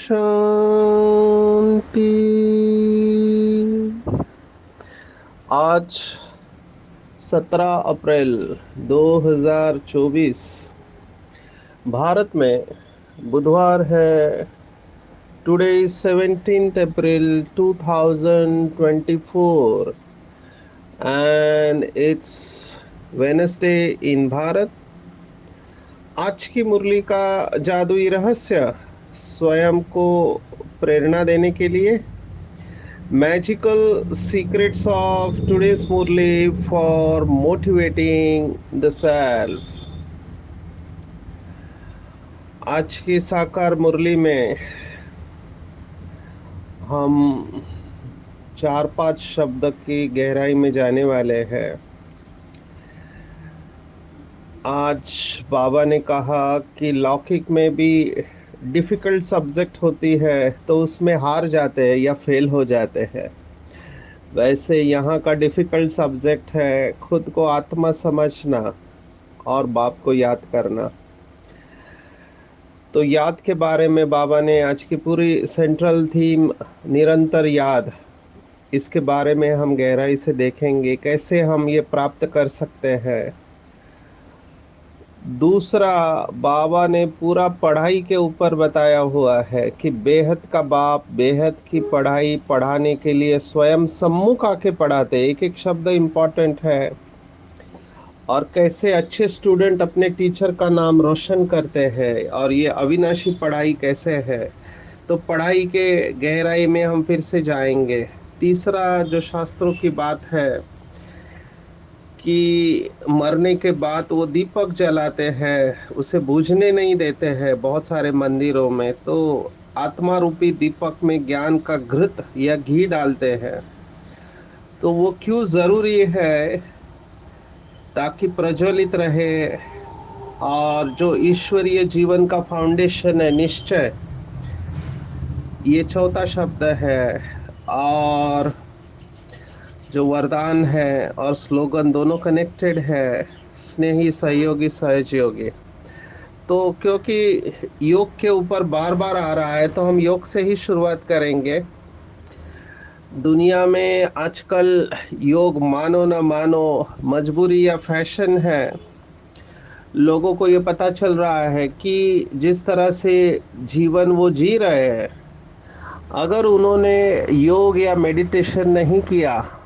शांति। आज 17 अप्रैल 2024 भारत में बुधवार है। Today is 17th April 2024 and it's Wednesday in Bharat. आज की मुरली का जादुई रहस्य स्वयं को प्रेरणा देने के लिए Magical secrets of today's Murli for motivating the self। आज की साकार मुरली में हम 4-5 शब्द की गहराई में जाने वाले हैं। आज बाबा ने कहा कि लौकिक में भी डिफिकल्ट सब्जेक्ट होती है तो उसमें हार जाते हैं या फेल हो जाते हैं। वैसे यहाँ का डिफिकल्ट सब्जेक्ट है खुद को आत्मा समझना और बाप को याद करना। तो याद के बारे में बाबा ने आज की पूरी सेंट्रल थीम निरंतर याद, इसके बारे में हम गहराई से देखेंगे कैसे हम ये प्राप्त कर सकते हैं। दूसरा, बाबा ने पूरा पढ़ाई के ऊपर बताया हुआ है कि बेहद का बाप बेहद की पढ़ाई पढ़ाने के लिए स्वयं सम्मुख आके पढ़ाते। एक एक शब्द इम्पोर्टेंट है और कैसे अच्छे स्टूडेंट अपने टीचर का नाम रोशन करते हैं और ये अविनाशी पढ़ाई कैसे है। तो पढ़ाई के गहराई में हम फिर से जाएंगे। तीसरा जो शास्त्रों की बात है कि मरने के बाद वो दीपक जलाते हैं, उसे बुझने नहीं देते हैं बहुत सारे मंदिरों में। तो आत्मा रूपी दीपक में ज्ञान का घृत या घी डालते हैं। तो वो क्यों जरूरी है? ताकि प्रज्वलित रहे। और जो ईश्वरीय जीवन का फाउंडेशन है निश्चय, ये चौथा शब्द है। और जो वरदान है और स्लोगन दोनों कनेक्टेड है, स्नेही सहयोगी सहयोगी। तो क्योंकि योग के ऊपर बार बार आ रहा है तो हम योग से ही शुरुआत करेंगे। दुनिया में आजकल योग मानो ना मानो मजबूरी या फैशन है। लोगों को ये पता चल रहा है कि जिस तरह से जीवन वो जी रहे हैं, अगर उन्होंने योग या मेडिटेशन नहीं किया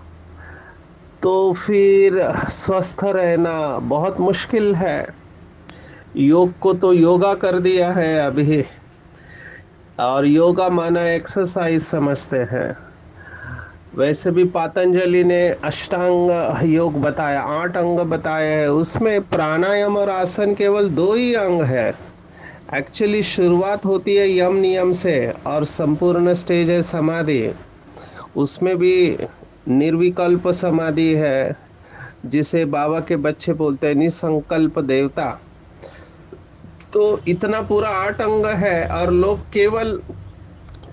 तो फिर स्वस्थ रहना बहुत मुश्किल है। योग को तो योगा कर दिया है अभी, और योगा माना एक्सरसाइज समझते हैं। वैसे भी पतंजलि ने अष्टांग योग बताया, 8 अंग बताए हैं। उसमें प्राणायाम और आसन केवल 2 ही अंग है। एक्चुअली शुरुआत होती है यम नियम से और संपूर्ण स्टेज है समाधि। उसमें भी निर्विकल्प समाधि है, जिसे बाबा के बच्चे बोलते हैं निसंकल्प देवता। तो इतना पूरा 8 अंग है और लोग केवल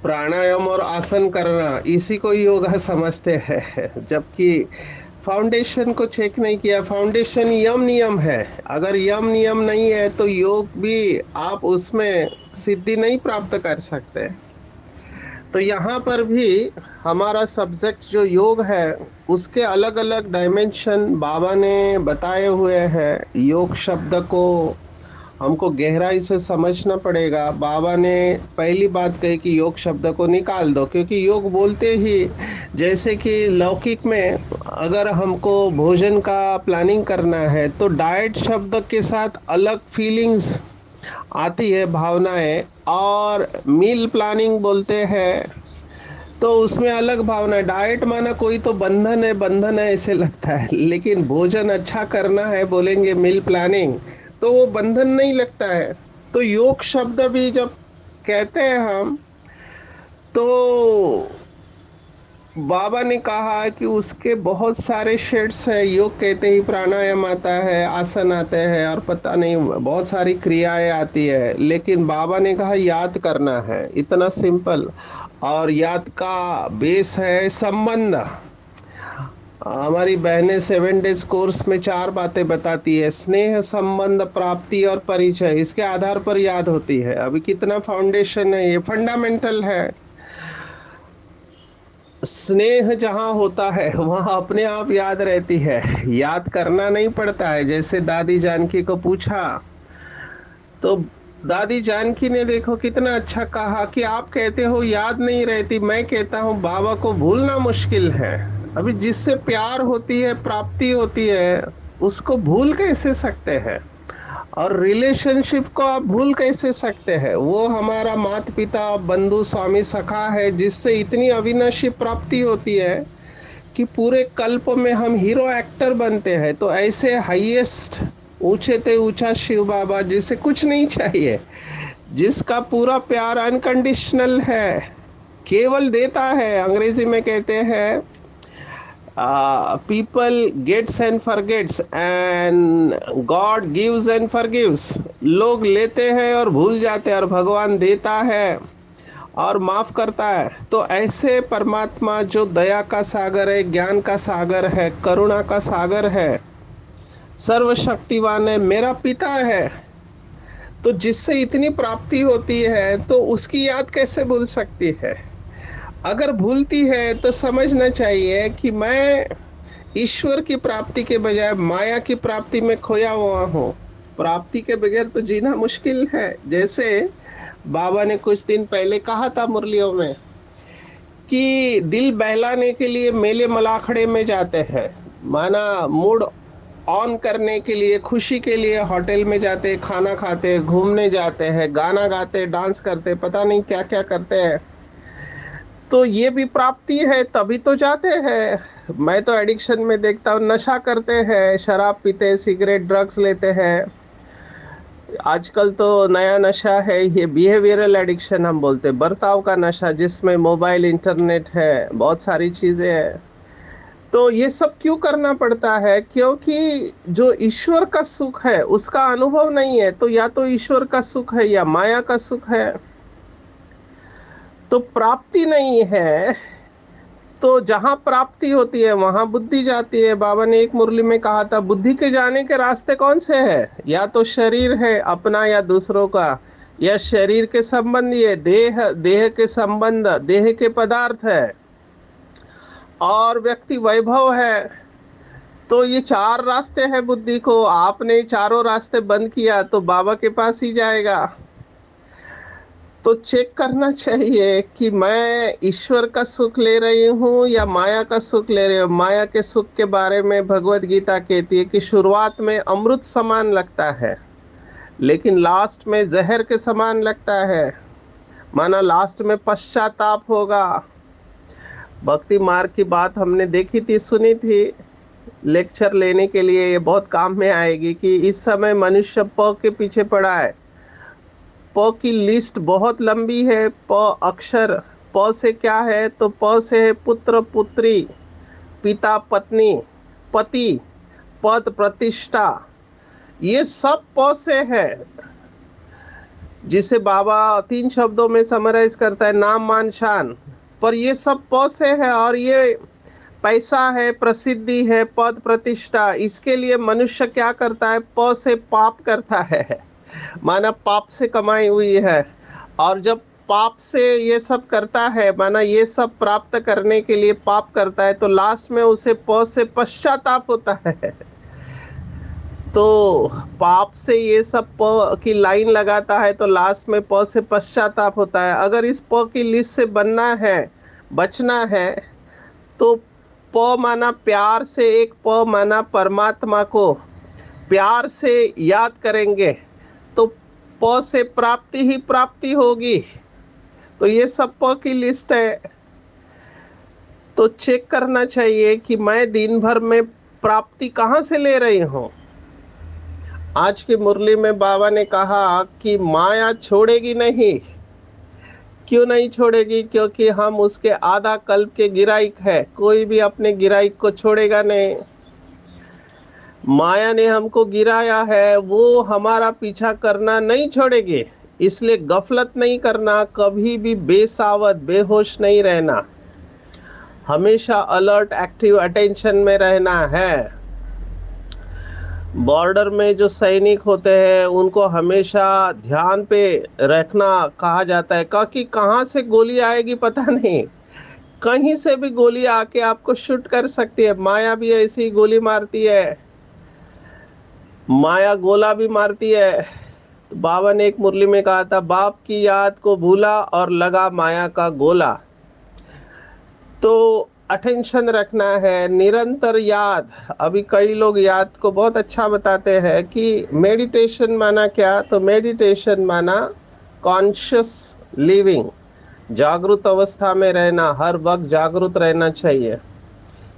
प्राणायाम और आसन करना इसी को योगा समझते हैं, जबकि फाउंडेशन को चेक नहीं किया। फाउंडेशन यम नियम है। अगर यम नियम नहीं है तो योग भी आप उसमें सिद्धि नहीं प्राप्त कर सकते। तो यहाँ पर भी हमारा सब्जेक्ट जो योग है, उसके अलग अलग डायमेंशन बाबा ने बताए हुए हैं। योग शब्द को हमको गहराई से समझना पड़ेगा। बाबा ने पहली बात कही कि योग शब्द को निकाल दो, क्योंकि योग बोलते ही जैसे कि लौकिक में अगर हमको भोजन का प्लानिंग करना है तो डाइट शब्द के साथ अलग फीलिंग्स आती है, भावनाएं। और मील प्लानिंग बोलते हैं तो उसमें अलग भावना है। डाइट माना कोई तो बंधन है ऐसे लगता है, लेकिन भोजन अच्छा करना है बोलेंगे मील प्लानिंग। तो वो बंधन नहीं लगता है। तो योग शब्द भी जब कहते हैं हम, तो बाबा ने कहा कि उसके बहुत सारे शेड्स है। योग कहते ही प्राणायाम आता है, आसन आते हैं, और पता नहीं बहुत सारी क्रियाएं आती है, लेकिन बाबा ने कहा याद करना है, इतना सिंपल। और याद का बेस है संबंध। हमारी बहनें 7 डेज कोर्स में 4 बातें बताती है: स्नेह, संबंध, प्राप्ति और परिचय। इसके आधार पर याद होती है। अभी कितना फाउंडेशन है, ये फंडामेंटल है। स्नेह जहाँ होता है वहाँ अपने आप याद रहती है, याद करना नहीं पड़ता है। जैसे दादी जानकी को पूछा, तो दादी जानकी ने देखो कितना अच्छा कहा कि आप कहते हो याद नहीं रहती, मैं कहता हूँ बाबा को भूलना मुश्किल है। अभी जिससे प्यार होती है, प्राप्ति होती है, उसको भूल कैसे सकते हैं? और रिलेशनशिप को आप भूल कैसे सकते हैं? वो हमारा माता पिता, बंधु, स्वामी, सखा है, जिससे इतनी अविनाशी प्राप्ति होती है कि पूरे कल्प में हम हीरो एक्टर बनते हैं। तो ऐसे हाईएस्ट, ऊंचे ते ऊंचा शिव बाबा, जिसे कुछ नहीं चाहिए, जिसका पूरा प्यार अनकंडीशनल है, केवल देता है। अंग्रेजी में कहते हैं people gets and forgets and god gives and forgives. लोग लेते हैं और भूल जाते हैं, और भगवान देता है और माफ करता है। तो ऐसे परमात्मा जो दया का सागर है, ज्ञान का सागर है, करुणा का सागर है, सर्वशक्तिवान है, मेरा पिता है, तो जिससे इतनी प्राप्ति होती है, तो उसकी याद कैसे भूल सकती है? अगर भूलती है तो समझना चाहिए कि मैं ईश्वर की प्राप्ति के बजाय माया की प्राप्ति में खोया हुआ हूँ। प्राप्ति के बगैर तो जीना मुश्किल है। जैसे बाबा ने कुछ दिन पहले कहा था मुरलियों में कि दिल बहलाने के लिए मेले मलाखड़े में जाते हैं, माना मूड ऑन करने के लिए, खुशी के लिए होटल में जाते, खाना खाते, घूमने जाते हैं, गाना गाते, डांस करते, पता नहीं क्या क्या करते हैं। तो ये भी प्राप्ति है, तभी तो जाते हैं। मैं तो एडिक्शन में देखता हूँ, नशा करते हैं, शराब पीते, सिगरेट, ड्रग्स लेते हैं। आजकल तो नया नशा है ये बिहेवियरल एडिक्शन हम बोलते हैं, बर्ताव का नशा, जिसमें मोबाइल, इंटरनेट है, बहुत सारी चीजें हैं। तो ये सब क्यों करना पड़ता है? क्योंकि जो ईश्वर का सुख है उसका अनुभव नहीं है। तो या तो ईश्वर का सुख है या माया का सुख है, तो प्राप्ति नहीं है। तो जहां प्राप्ति होती है वहां बुद्धि जाती है। बाबा ने एक मुरली में कहा था, बुद्धि के जाने के रास्ते कौन से हैं? या तो शरीर है अपना या दूसरों का, या शरीर के संबंधी है, देह, देह के संबंध, देह के पदार्थ है, और व्यक्ति वैभव है। तो ये 4 रास्ते हैं बुद्धि को। आपने चारों रास्ते बंद किया तो बाबा के पास ही जाएगा। तो चेक करना चाहिए कि मैं ईश्वर का सुख ले रही हूँ या माया का सुख ले रही हूँ। माया के सुख के बारे में भगवत गीता कहती है कि शुरुआत में अमृत समान लगता है, लेकिन लास्ट में जहर के समान लगता है। माना लास्ट में पश्चाताप होगा। भक्ति मार्ग की बात हमने देखी थी, सुनी थी, लेक्चर लेने के लिए ये बहुत काम में आएगी कि इस समय मनुष्य प के पीछे पड़ा है। प की लिस्ट बहुत लंबी है। प अक्षर, प से क्या है? तो प से है पुत्र, पुत्री, पिता, पत्नी, पति, पद, प्रतिष्ठा। ये सब प से है, जिसे बाबा 3 शब्दों में समराइज करता है, नाम, मान, शान। पर ये सब प से है। और ये पैसा है, प्रसिद्धि है, पद, प्रतिष्ठा, इसके लिए मनुष्य क्या करता है? प से पाप करता है, माना पाप से कमाई हुई है। और जब पाप से ये सब करता है, माना ये सब प्राप्त करने के लिए पाप करता है, तो लास्ट में उसे प से पश्चाताप होता है। तो पाप से ये सब प की लाइन लगाता है, तो लास्ट में प से पश्चाताप होता है। अगर इस प की लिस्ट से बनना है, बचना है, तो प माना प्यार से, एक प माना परमात्मा को प्यार से याद करेंगे, तो प से प्राप्ति ही प्राप्ति होगी। तो ये सब प की लिस्ट है। तो चेक करना चाहिए कि मैं दिन भर में प्राप्ति कहाँ से ले रही हूँ। आज की मुरली में बाबा ने कहा कि माया छोड़ेगी नहीं। क्यों नहीं छोड़ेगी? क्योंकि हम उसके आधा कल्प के गिराइक है। कोई भी अपने गिराइक को छोड़ेगा नहीं। माया ने हमको गिराया है, वो हमारा पीछा करना नहीं छोड़ेगी। इसलिए गफलत नहीं करना, कभी भी बेसावध बेहोश नहीं रहना, हमेशा अलर्ट एक्टिव अटेंशन में रहना है। बॉर्डर में जो सैनिक होते हैं उनको हमेशा ध्यान पे रखना कहा जाता है, क्योंकि कहाँ से गोली आएगी पता नहीं। कहीं से भी गोली आके आपको शूट कर सकती है। माया भी ऐसी ही गोली मारती है, माया गोला भी मारती है। तो बाबा ने एक मुरली में कहा था, बाप की याद को भूला और लगा माया का गोला। तो अटेंशन रखना है, निरंतर याद। अभी कई लोग याद को बहुत अच्छा बताते हैं कि मेडिटेशन माना क्या, तो मेडिटेशन माना कॉन्शियस लिविंग, जागृत अवस्था में रहना, हर वक्त जागृत रहना चाहिए।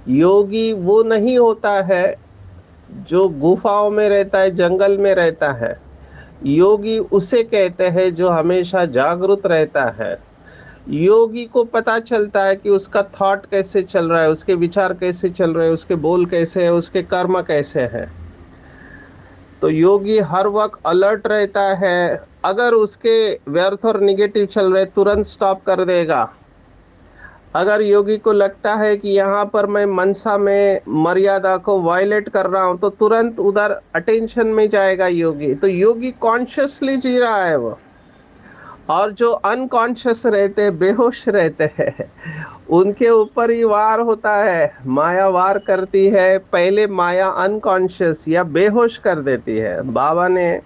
योगी वो नहीं होता है जो गुफाओं में रहता है, जंगल में रहता है। योगी उसे कहते हैं जो हमेशा जागृत रहता है। योगी को पता चलता है कि उसका थॉट कैसे चल रहा है, उसके विचार कैसे चल रहे हैं, उसके बोल कैसे है, उसके कर्म कैसे हैं। तो योगी हर वक्त अलर्ट रहता है। अगर उसके व्यर्थ और निगेटिव चल रहे, तुरंत स्टॉप कर देगा। अगर योगी को लगता है कि यहाँ पर मैं मनसा में मर्यादा को वायलेट कर रहा हूँ, तो तुरंत उधर अटेंशन में जाएगा योगी। तो योगी कॉन्शियसली जी रहा है वो। और जो अनकॉन्शियस रहते हैं, बेहोश रहते हैं, उनके ऊपर ही वार होता है। माया वार करती है, पहले माया अनकॉन्शियस या बेहोश कर देती है। बाबा ने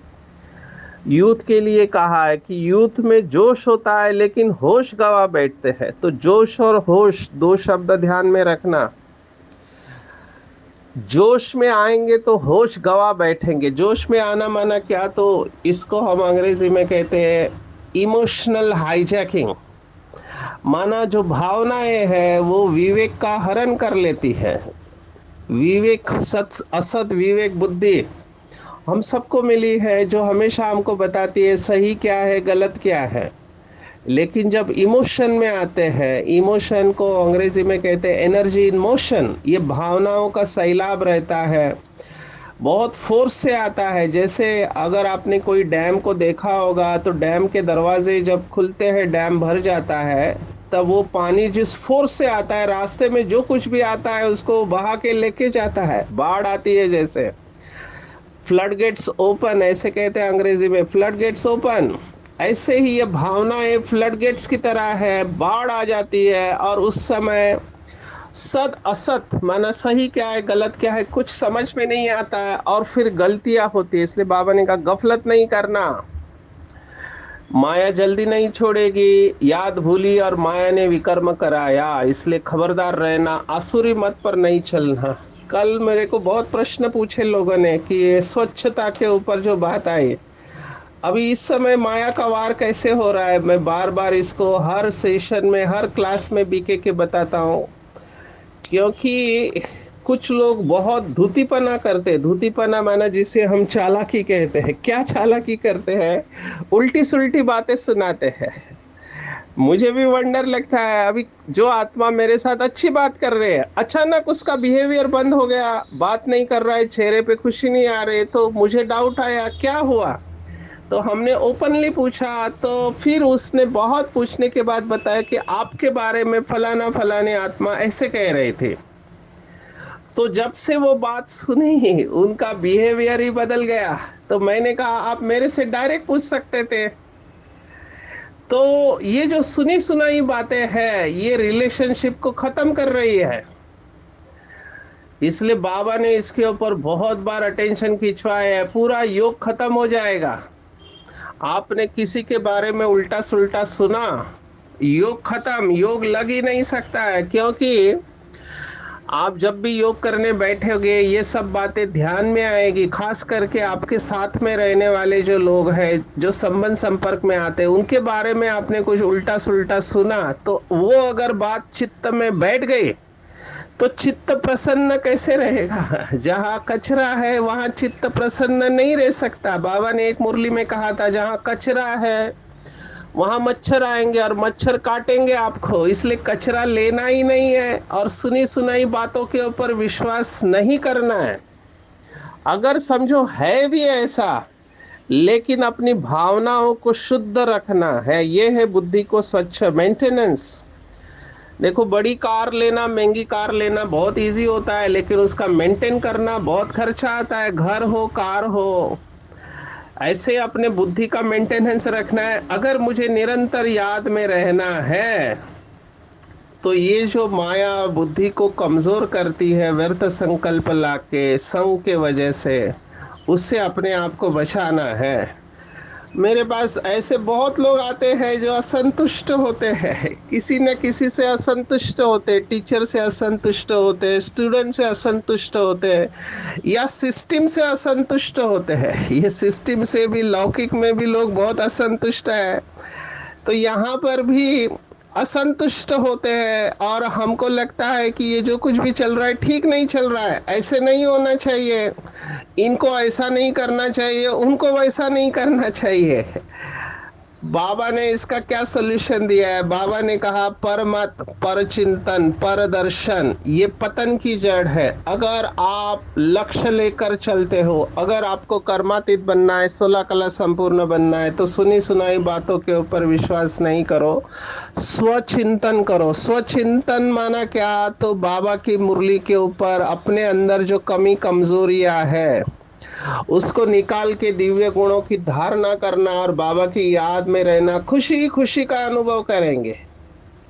यूथ के लिए कहा है कि यूथ में जोश होता है लेकिन होश गवा बैठते हैं। तो जोश और होश दो शब्द ध्यान में रखना। जोश में आएंगे तो होश गवा बैठेंगे। जोश में आना माना क्या, तो इसको हम अंग्रेजी में कहते हैं इमोशनल हाईजैकिंग। माना जो भावनाएं है वो विवेक का हरण कर लेती है। विवेक, सत असत विवेक बुद्धि हम सबको मिली है, जो हमेशा हमको बताती है सही क्या है गलत क्या है। लेकिन जब इमोशन में आते हैं, इमोशन को अंग्रेजी में कहते हैं एनर्जी इन मोशन, ये भावनाओं का सैलाब रहता है, बहुत फोर्स से आता है। जैसे अगर आपने कोई डैम को देखा होगा, तो डैम के दरवाजे जब खुलते हैं, डैम भर जाता है, तब वो पानी जिस फोर्स से आता है, रास्ते में जो कुछ भी आता है उसको बहा के लेके जाता है। बाढ़ आती है जैसे, फ्लड गेट्स ओपन ऐसे कहते हैं अंग्रेजी में, फ्लड गेट्स ओपन। ऐसे ही ये भावनाएं फ्लड गेट्स की तरह है, बाढ़ आ जाती है और उस समय सत असत माना सही क्या है गलत क्या है कुछ समझ में नहीं आता है, और फिर गलतियां होती है। इसलिए बाबा ने कहा गफलत नहीं करना, माया जल्दी नहीं छोड़ेगी। याद भूली और माया ने विकर्म कराया, इसलिए खबरदार रहना, आसुरी मत पर नहीं चलना। कल मेरे को बहुत प्रश्न पूछे लोगों ने कि ये स्वच्छता के ऊपर जो बात आई, अभी इस समय माया का वार कैसे हो रहा है, मैं बार बार इसको हर सेशन में हर क्लास में बीके के बताता हूँ। क्योंकि कुछ लोग बहुत धूतीपना करते हैं। धूतीपना माना जिसे हम चालाकी कहते हैं। क्या चालाकी करते हैं? उल्टी सुल्टी बातें सुनाते हैं। मुझे भी वंडर लगता है, अभी जो आत्मा मेरे साथ अच्छी बात कर रहे हैं, अचानक उसका बिहेवियर बंद हो गया, बात नहीं कर रहा है, चेहरे पे खुशी नहीं आ रही, तो मुझे डाउट आया क्या हुआ। तो हमने ओपनली पूछा, तो फिर उसने बहुत पूछने के बाद बताया कि आपके बारे में फलाना फलाने आत्मा ऐसे कह रहे थे। तो जब से वो बात सुनी, उनका बिहेवियर ही बदल गया। तो मैंने कहा आप मेरे से डायरेक्ट पूछ सकते थे। तो ये जो सुनी सुनाई बातें हैं, ये रिलेशनशिप को खत्म कर रही है। इसलिए बाबा ने इसके ऊपर बहुत बार अटेंशन खिंचवाया है। पूरा योग खत्म हो जाएगा। आपने किसी के बारे में उल्टा सुल्टा सुना, योग खत्म, योग लग ही नहीं सकता है। क्योंकि आप जब भी योग करने बैठोगे, ये सब बातें ध्यान में आएगी। खास करके आपके साथ में रहने वाले जो लोग हैं, जो संबंध संपर्क में आते हैं, उनके बारे में आपने कुछ उल्टा सुल्टा सुना, तो वो अगर बात चित्त में बैठ गई, तो चित्त प्रसन्न कैसे रहेगा? जहाँ कचरा है वहाँ चित्त प्रसन्न नहीं रह सकता। बाबा ने एक मुरली में कहा था, जहाँ कचरा है वहां मच्छर आएंगे और मच्छर काटेंगे आपको, इसलिए कचरा लेना ही नहीं है और सुनी सुनाई बातों के ऊपर विश्वास नहीं करना है। अगर समझो है भी ऐसा, लेकिन अपनी भावनाओं को शुद्ध रखना है, ये है बुद्धि को स्वच्छ मेंटेनेंस। देखो, बड़ी कार लेना, महंगी कार लेना बहुत इजी होता है, लेकिन उसका मेंटेन करना बहुत खर्चा आता है, घर हो कार हो। ऐसे अपने बुद्धि का मेंटेनेंस रखना है। अगर मुझे निरंतर याद में रहना है, तो ये जो माया बुद्धि को कमजोर करती है व्यर्थ संकल्प लाके संग के वजह से, उससे अपने आप को बचाना है। मेरे पास ऐसे बहुत लोग आते हैं जो असंतुष्ट होते हैं, किसी न किसी से असंतुष्ट होते हैं, टीचर से असंतुष्ट होते हैं, स्टूडेंट से असंतुष्ट होते हैं, या सिस्टम से असंतुष्ट होते हैं। ये सिस्टम से भी, लौकिक में भी लोग बहुत असंतुष्ट है। तो यहाँ पर भी असंतुष्ट होते हैं और हमको लगता है कि ये जो कुछ भी चल रहा है ठीक नहीं चल रहा है, ऐसे नहीं होना चाहिए, इनको ऐसा नहीं करना चाहिए, उनको वैसा नहीं करना चाहिए। बाबा ने इसका क्या सॉल्यूशन दिया है? बाबा ने कहा, परमत, पर चिंतन, पर दर्शन, ये पतन की जड़ है। अगर आप लक्ष्य लेकर चलते हो, अगर आपको कर्मातीत बनना है, 16 कला संपूर्ण बनना है, तो सुनी सुनाई बातों के ऊपर विश्वास नहीं करो, स्वचिंतन करो। स्वचिंतन माना क्या? तो बाबा की मुरली के ऊपर अपने अंदर जो कमी कमजोरियां है उसको निकाल के दिव्य गुणों की धारणा करना और बाबा की याद में रहना, खुशी खुशी का अनुभव करेंगे।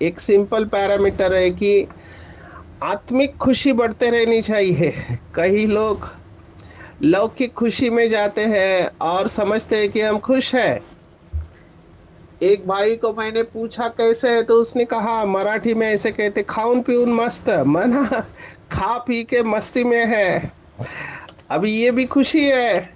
एक सिंपल पैरामीटर है कि आत्मिक खुशी बढ़ते रहनी चाहिए। कई लोग लौकिक खुशी में जाते हैं और समझते हैं कि हम खुश हैं। एक भाई को मैंने पूछा कैसे है, तो उसने कहा, मराठी में ऐसे कहते, खाऊन पीऊन मस्त, मना खा पी के मस्ती में है। अभी ये भी खुशी है,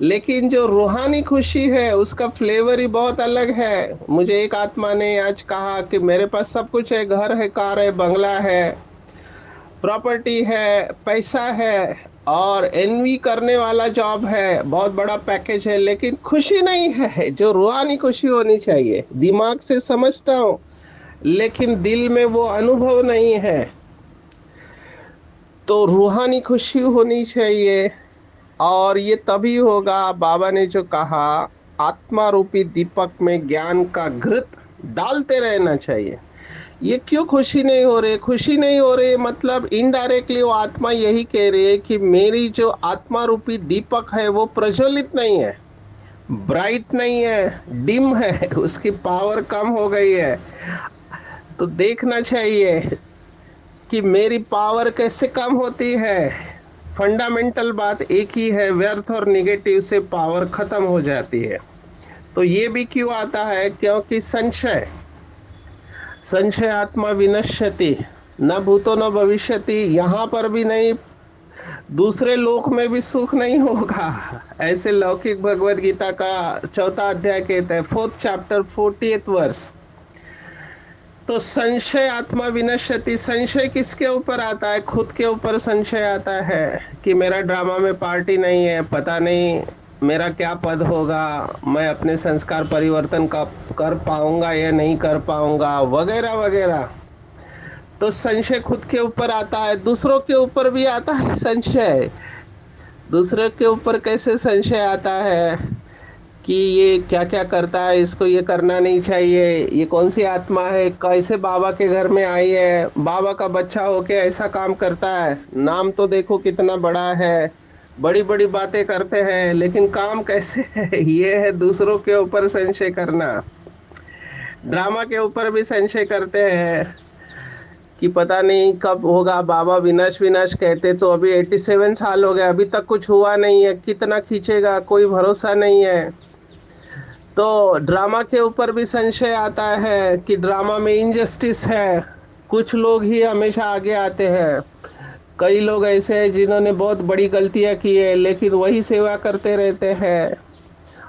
लेकिन जो रूहानी खुशी है उसका फ्लेवर ही बहुत अलग है। मुझे एक आत्मा ने आज कहा कि मेरे पास सब कुछ है, घर है, कार है, बंगला है, प्रॉपर्टी है, पैसा है और एनवी करने वाला जॉब है, बहुत बड़ा पैकेज है, लेकिन खुशी नहीं है जो रूहानी खुशी होनी चाहिए। दिमाग से समझता हूँ, लेकिन दिल में वो अनुभव नहीं है। तो रूहानी खुशी होनी चाहिए और ये तभी होगा, बाबा ने जो कहा, आत्मा रूपी दीपक में ज्ञान का घृत डालते रहना चाहिए। ये क्यों खुशी नहीं हो रही? खुशी नहीं हो रही मतलब इनडायरेक्टली वो आत्मा यही कह रही है कि मेरी जो आत्मा रूपी दीपक है वो प्रज्वलित नहीं है, ब्राइट नहीं है, डिम है, उसकी पावर कम हो गई है। तो देखना चाहिए कि मेरी पावर कैसे कम होती है। फंडामेंटल बात एक ही है, व्यर्थ और निगेटिव से पावर खत्म हो जाती है। तो ये भी क्यों आता है? क्योंकि संशय, संशय आत्मा विनश्यति, न भूतो न भविष्यति, यहाँ पर भी नहीं, दूसरे लोक में भी सुख नहीं होगा। ऐसे लौकिक भगवत गीता का 4वां अध्याय कहता है, 4th चैप्टर 40th वर्स। तो संशय आत्मा विनश्यति, संशय किसके ऊपर आता है? खुद के ऊपर संशय आता है कि मेरा ड्रामा में पार्टी नहीं है, पता नहीं मेरा क्या पद होगा, मैं अपने संस्कार परिवर्तन कर पाऊंगा या नहीं कर पाऊंगा, वगैरह वगैरह। तो संशय खुद के ऊपर आता है, दूसरों के ऊपर भी आता है संशय। दूसरों के ऊपर कैसे संशय आता है कि ये क्या क्या करता है, इसको ये करना नहीं चाहिए, ये कौन सी आत्मा है, कैसे बाबा के घर में आई है, बाबा का बच्चा होके ऐसा काम करता है, नाम तो देखो कितना बड़ा है, बड़ी बड़ी बातें करते हैं, लेकिन काम कैसे है? ये है दूसरों के ऊपर संशय करना। ड्रामा के ऊपर भी संशय करते हैं कि पता नहीं कब होगा बाबा, विनाश विनाश कहते तो अभी 87 साल हो गए, अभी तक कुछ हुआ नहीं है, कितना खींचेगा, कोई भरोसा नहीं है। तो ड्रामा के ऊपर भी संशय आता है कि ड्रामा में इनजस्टिस है, कुछ लोग ही हमेशा आगे आते हैं। कई लोग ऐसे हैं जिन्होंने बहुत बड़ी गलतियां की है, लेकिन वही सेवा करते रहते हैं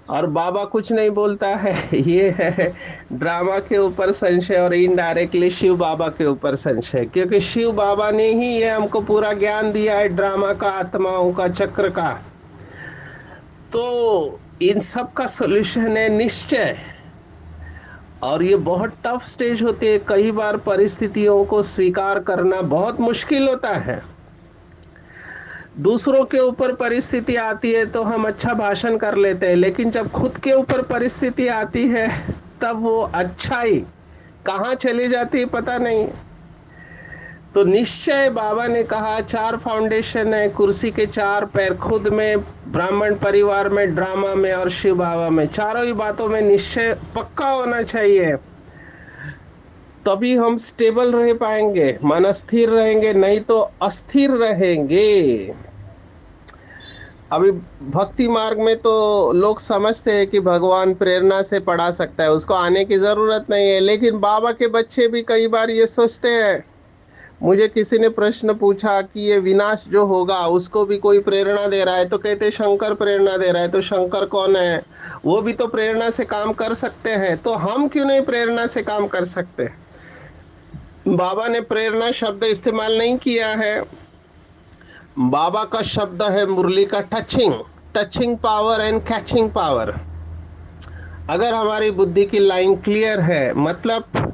और बाबा कुछ नहीं बोलता है। ये है ड्रामा के ऊपर संशय और इनडायरेक्टली शिव बाबा के ऊपर संशय, क्योंकि शिव बाबा ने ही ये हमको पूरा ज्ञान दिया है ड्रामा का, आत्माओं का, चक्र का। तो इन सब का सॉल्यूशन है निश्चय। और ये बहुत टफ स्टेज होती है, कई बार परिस्थितियों को स्वीकार करना बहुत मुश्किल होता है। दूसरों के ऊपर परिस्थिति आती है तो हम अच्छा भाषण कर लेते हैं, लेकिन जब खुद के ऊपर परिस्थिति आती है तब वो अच्छाई कहाँ चली जाती है पता नहीं। तो निश्चय बाबा ने कहा चार फाउंडेशन है, कुर्सी के चार पैर, खुद में, ब्राह्मण परिवार में, ड्रामा में और शिव बाबा में, चारों ही बातों में निश्चय पक्का होना चाहिए। तभी हम स्टेबल रह पाएंगे, मन स्थिर रहेंगे, नहीं तो अस्थिर रहेंगे। अभी भक्ति मार्ग में तो लोग समझते हैं कि भगवान प्रेरणा से पढ़ा सकता है, उसको आने की जरूरत नहीं है, लेकिन बाबा के बच्चे भी कई बार ये सोचते हैं। मुझे किसी ने प्रश्न पूछा कि ये विनाश जो होगा उसको भी कोई प्रेरणा दे रहा है, तो कहते शंकर प्रेरणा दे रहा है। तो शंकर कौन है? वो भी तो प्रेरणा से काम कर सकते हैं, तो हम क्यों नहीं प्रेरणा से काम कर सकते? बाबा ने प्रेरणा शब्द इस्तेमाल नहीं किया है। बाबा का शब्द है मुरली का touching, touching power and catching power. अगर हमारी बुद्धि की लाइन क्लियर है, मतलब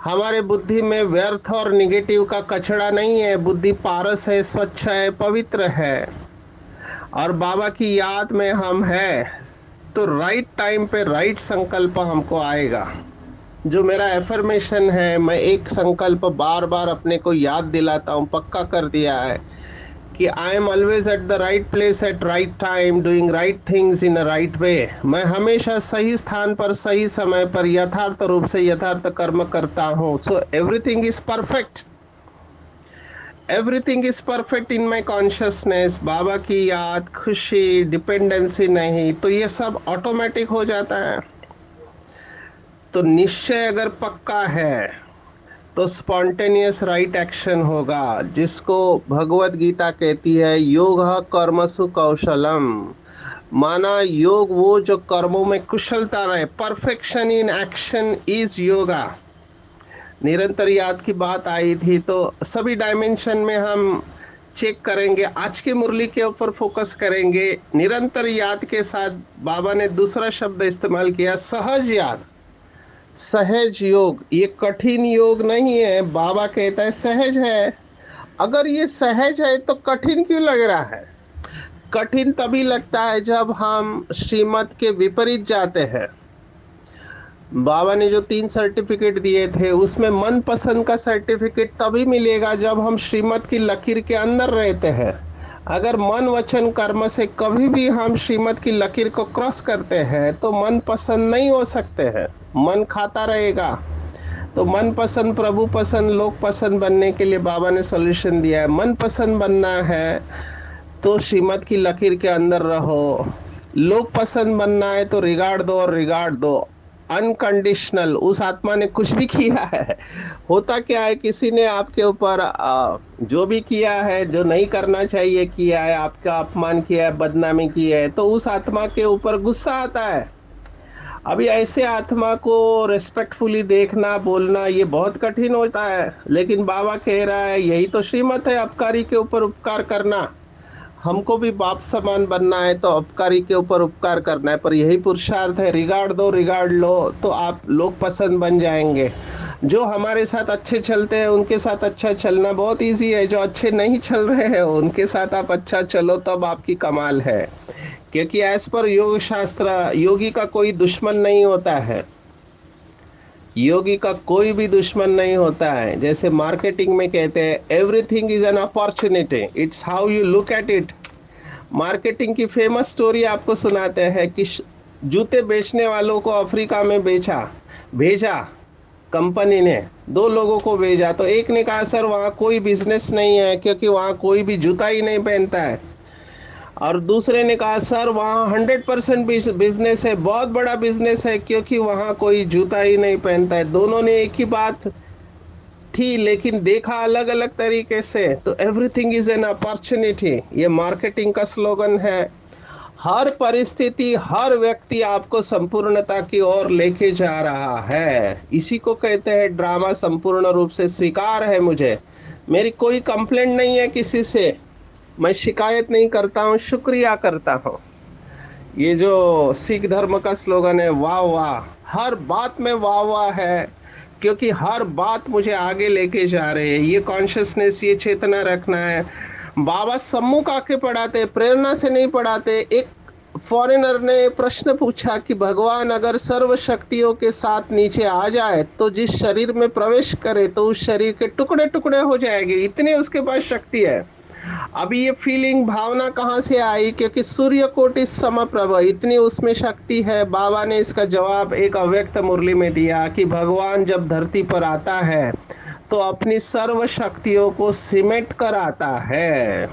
हमारे बुद्धि में व्यर्थ और निगेटिव का कचरा नहीं है, बुद्धि पारस है, स्वच्छ है, पवित्र है, और बाबा की याद में हम है, तो राइट टाइम पे राइट संकल्प हमको आएगा। जो मेरा एफर्मेशन है, मैं एक संकल्प बार बार अपने को याद दिलाता हूँ, पक्का कर दिया है कि I am always at the right place at right time doing right things in a right way. मैं हमेशा सही स्थान पर सही समय पर यथार्थ रूप से यथार्थ कर्म करता हूँ। So everything is perfect, everything is perfect in my consciousness. बाबा की याद, खुशी, डिपेंडेंसी नहीं, तो ये सब ऑटोमेटिक हो जाता है। तो निश्चय अगर पक्का है तो स्पॉन्टेनियस राइट एक्शन होगा, जिसको भगवत गीता कहती है योग कर्मसु कौशलम। माना योग वो जो कर्मों में कुशलता रहे, perfection in action is yoga. निरंतर याद की बात आई थी, तो सभी डायमेंशन में हम चेक करेंगे। आज की मुरली के ऊपर फोकस करेंगे निरंतर याद के साथ। बाबा ने दूसरा शब्द इस्तेमाल किया, सहज याद, सहज योग। ये कठिन योग नहीं है, बाबा कहता है सहज है। अगर ये सहज है तो कठिन क्यों लग रहा है? कठिन तभी लगता है जब हम श्रीमत के विपरीत जाते हैं। बाबा ने जो 3 सर्टिफिकेट दिए थे उसमें मन पसंद का सर्टिफिकेट तभी मिलेगा जब हम श्रीमत की लकीर के अंदर रहते हैं। अगर मन वचन कर्म से कभी भी हम श्रीमत की लकीर को क्रॉस करते हैं तो मन पसंद नहीं हो सकते हैं, मन खाता रहेगा। तो मन पसंद, प्रभु पसंद, लोक पसंद बनने के लिए बाबा ने सॉल्यूशन दिया है। मन पसंद बनना है तो श्रीमत की लकीर के अंदर रहो। लोग पसंद बनना है तो रिगार्ड दो, और रिगार्ड दो अनकंडीशनल। उस आत्मा ने कुछ भी किया है, होता क्या है, किसी ने आपके ऊपर जो भी किया है, जो नहीं करना चाहिए किया है, आपका अपमान किया है, बदनामी की है, तो उस आत्मा के ऊपर गुस्सा आता है। अभी ऐसे आत्मा को रेस्पेक्टफुली देखना, बोलना, ये बहुत कठिन होता है, लेकिन बाबा कह रहा है यही तो श्रीमत है, अपकारी के ऊपर उपकार करना। हमको भी बाप समान बनना है तो अपकारी के ऊपर उपकार करना है, पर यही पुरुषार्थ है। रिगार्ड दो, रिगार्ड लो, तो आप लोग पसंद बन जाएंगे। जो हमारे साथ अच्छे चलते हैं उनके साथ अच्छा चलना बहुत इजी है, जो अच्छे नहीं चल रहे हैं उनके साथ आप अच्छा चलो, तब आपकी कमाल है। क्योंकि एज पर योग शास्त्र योगी का कोई दुश्मन नहीं होता है, योगी का कोई भी दुश्मन नहीं होता है। जैसे मार्केटिंग में कहते हैं everything is an opportunity, it's how you look at it. Marketing की फेमस स्टोरी आपको सुनाते हैं कि जूते बेचने वालों को अफ्रीका में भेजा कंपनी ने, 2 लोगों को भेजा। तो एक ने कहा सर वहाँ कोई बिजनेस नहीं है क्योंकि वहाँ कोई भी जूता ही नहीं पहनता है, और दूसरे ने कहा सर वहाँ 100% बिजनेस है, बहुत बड़ा बिजनेस है, क्योंकि वहाँ कोई जूता ही नहीं पहनता है। दोनों ने एक ही बात थी लेकिन देखा अलग अलग तरीके से। तो एवरीथिंग इज एन अपॉर्चुनिटी, ये मार्केटिंग का स्लोगन है। हर परिस्थिति, हर व्यक्ति आपको संपूर्णता की ओर लेके जा रहा है। इसी को कहते हैं ड्रामा संपूर्ण रूप से स्वीकार है मुझे। मेरी कोई कंप्लेंट नहीं है किसी से, मैं शिकायत नहीं करता हूँ, शुक्रिया करता हूँ। ये जो सिख धर्म का स्लोगन है, वाह वाह, हर बात में वाह वाह है, क्योंकि हर बात मुझे आगे लेके जा रही है। ये कॉन्शियसनेस, ये चेतना रखना है। बाबा सम्मुख आके पढ़ाते, प्रेरणा से नहीं पढ़ाते। एक फॉरेनर ने प्रश्न पूछा कि भगवान अगर सर्व शक्तियों के साथ नीचे आ जाए तो जिस शरीर में प्रवेश करे तो उस शरीर के टुकड़े टुकड़े हो जाएंगे, इतनी उसके पास शक्ति है। अभी ये फीलिंग, भावना कहाँ से आई? क्योंकि सूर्य कोटि समप्रभ, इतनी उसमें शक्ति है। बाबा ने इसका जवाब एक अव्यक्त मुरली में दिया कि भगवान जब धरती पर आता है तो अपनी सर्व शक्तियों को सिमट कर आता है।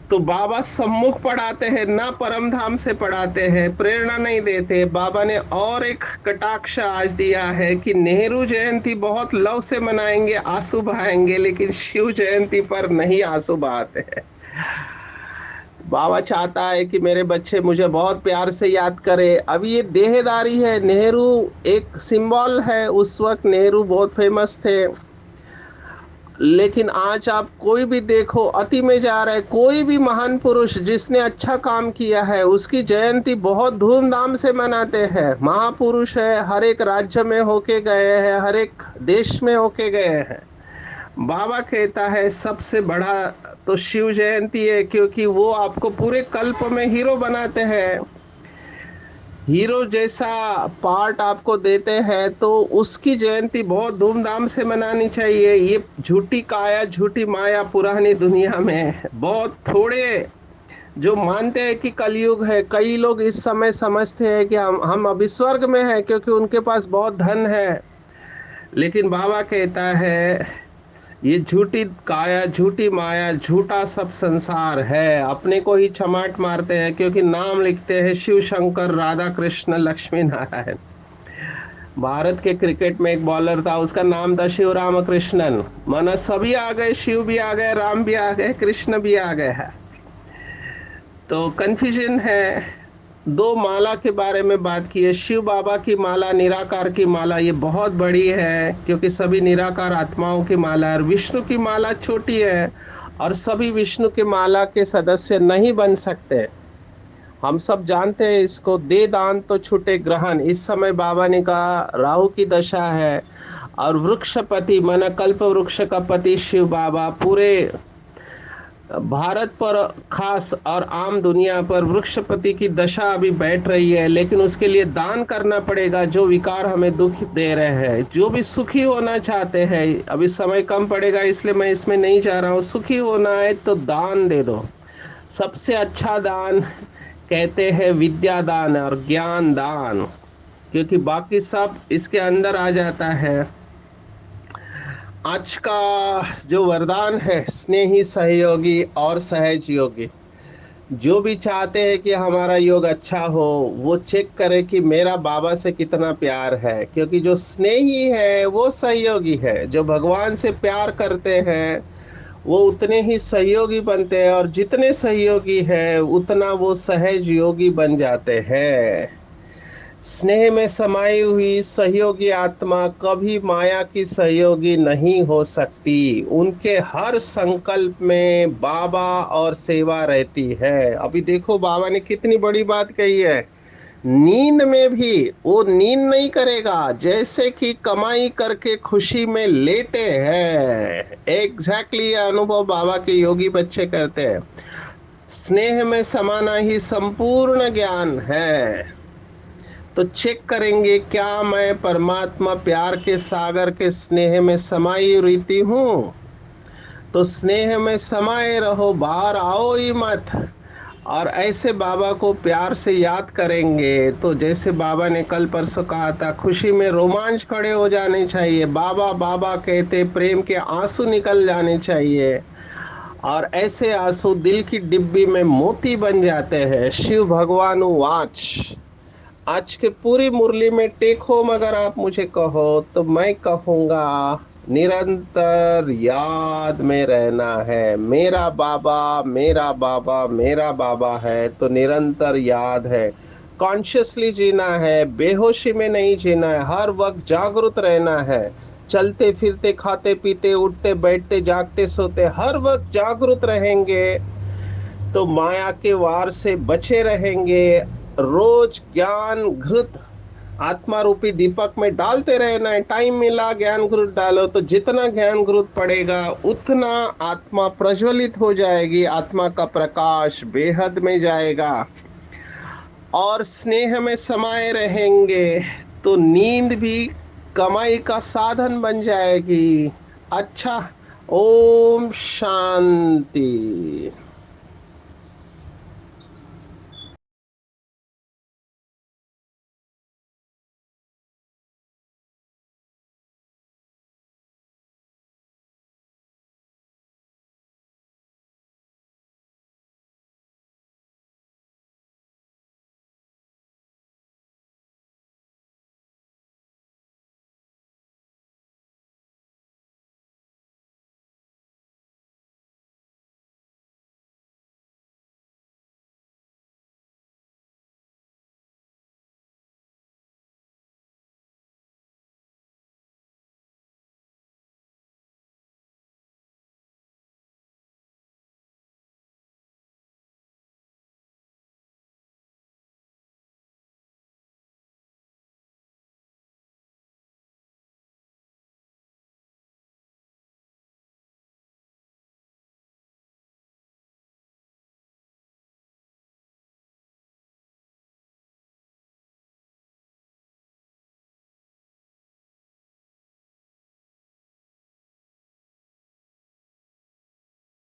तो बाबा सम्मुख पढ़ाते हैं, ना परम धाम से पढ़ाते हैं, प्रेरणा नहीं देते। बाबा ने और एक कटाक्ष आज दिया है कि नेहरू जयंती बहुत लव से मनाएंगे, आंसू बहाएंगे, लेकिन शिव जयंती पर नहीं आंसू बहाते हैं। बाबा चाहता है कि मेरे बच्चे मुझे बहुत प्यार से याद करे। अभी ये देहदारी है। नेहरू एक सिंबल है, उस वक्त नेहरू बहुत फेमस थे, लेकिन आज आप कोई भी देखो अति में जा रहा है। कोई भी महान पुरुष जिसने अच्छा काम किया है उसकी जयंती बहुत धूमधाम से मनाते हैं। महापुरुष है, हर एक राज्य में होके गए हैं, हर एक देश में होके गए हैं। बाबा कहता है सबसे बड़ा तो शिव जयंती है, क्योंकि वो आपको पूरे कल्प में हीरो बनाते हैं। हीरो जैसा पार्ट आपको देते हैं तो उसकी जयंती बहुत धूमधाम से मनानी चाहिए। ये झूठी काया, झूठी माया पुरानी दुनिया में बहुत थोड़े जो मानते हैं कि कलयुग है। कई लोग इस समय समझते हैं कि हम अभी स्वर्ग में हैं क्योंकि उनके पास बहुत धन है। लेकिन बाबा कहता है ये झूठी काया, झूठी माया, झूठा सब संसार है। अपने को ही चमाट मारते हैं, क्योंकि नाम लिखते हैं शिव शंकर, राधा कृष्ण, लक्ष्मी नारायण। भारत के क्रिकेट में एक बॉलर था, उसका नाम था शिव राम कृष्णन। माना सभी आ गए, शिव भी आ गए, राम भी आ गए, कृष्ण भी आ गए है। तो कंफ्यूजन है। दो माला के बारे में बात की है। शिव बाबा की माला, निराकार की माला, ये बहुत बड़ी है क्योंकि सभी निराकार आत्माओं की माला है। और विष्णु की माला छोटी है और सभी विष्णु की माला के सदस्य नहीं बन सकते। हम सब जानते हैं इसको। दे दान तो छूटे ग्रहण। इस समय बाबा ने कहा राहु की दशा है और वृक्षपति माना कल्प वृक्ष का पति शिव बाबा पूरे भारत पर खास और आम दुनिया पर वृक्षपति की दशा अभी बैठ रही है। लेकिन उसके लिए दान करना पड़ेगा। जो विकार हमें दुख दे रहे हैं, जो भी सुखी होना चाहते हैं, अभी समय कम पड़ेगा इसलिए मैं इसमें नहीं जा रहा हूँ। सुखी होना है तो दान दे दो। सबसे अच्छा दान कहते हैं विद्या दान और ज्ञान दान, क्योंकि बाकी सब इसके अंदर आ जाता है। आज का जो वरदान है, स्नेही, सहयोगी और सहज योगी। जो भी चाहते हैं कि हमारा योग अच्छा हो, वो चेक करे कि मेरा बाबा से कितना प्यार है। क्योंकि जो स्नेही है वो सहयोगी है। जो भगवान से प्यार करते हैं वो उतने ही सहयोगी बनते हैं, और जितने सहयोगी है उतना वो सहज योगी बन जाते हैं। स्नेह में समाई हुई सहयोगी आत्मा कभी माया की सहयोगी नहीं हो सकती। उनके हर संकल्प में बाबा और सेवा रहती है। अभी देखो बाबा ने कितनी बड़ी बात कही है। नींद में भी वो नींद नहीं करेगा, जैसे कि कमाई करके खुशी में लेटे हैं। एग्जैक्टली ये अनुभव बाबा के योगी बच्चे करते हैं। स्नेह में समाना ही संपूर्ण ज्ञान है। तो चेक करेंगे क्या मैं परमात्मा प्यार के सागर के स्नेह में समाई रहती हूँ। तो स्नेह में समाये रहो, बाहर आओ ही मत। और ऐसे बाबा को प्यार से याद करेंगे तो जैसे बाबा ने कल परसों कहा था, खुशी में रोमांच खड़े हो जाने चाहिए। बाबा बाबा कहते प्रेम के आंसू निकल जाने चाहिए, और ऐसे आंसू दिल की डिब्बी में मोती बन जाते हैं। शिव भगवान वाच। आज के पूरी मुरली में टेक होम अगर आप मुझे कहो तो मैं कहूँगा निरंतर याद में रहना है। मेरा बाबा, मेरा बाबा, मेरा बाबा है तो निरंतर याद है। कॉन्शियसली जीना है, बेहोशी में नहीं जीना है, हर वक्त जागरूक रहना है। चलते फिरते, खाते पीते, उठते बैठते, जागते सोते, हर वक्त जागरूक रहेंगे तो माया के वार से बचे रहेंगे। रोज ज्ञान घृत आत्मा रूपी दीपक में डालते रहना है। टाइम मिला ज्ञान घृत डालो, तो जितना ज्ञान घृत पड़ेगा उतना आत्मा प्रज्वलित हो जाएगी, आत्मा का प्रकाश बेहद में जाएगा और स्नेह में समाये रहेंगे तो नींद भी कमाई का साधन बन जाएगी। अच्छा, ओम शांति।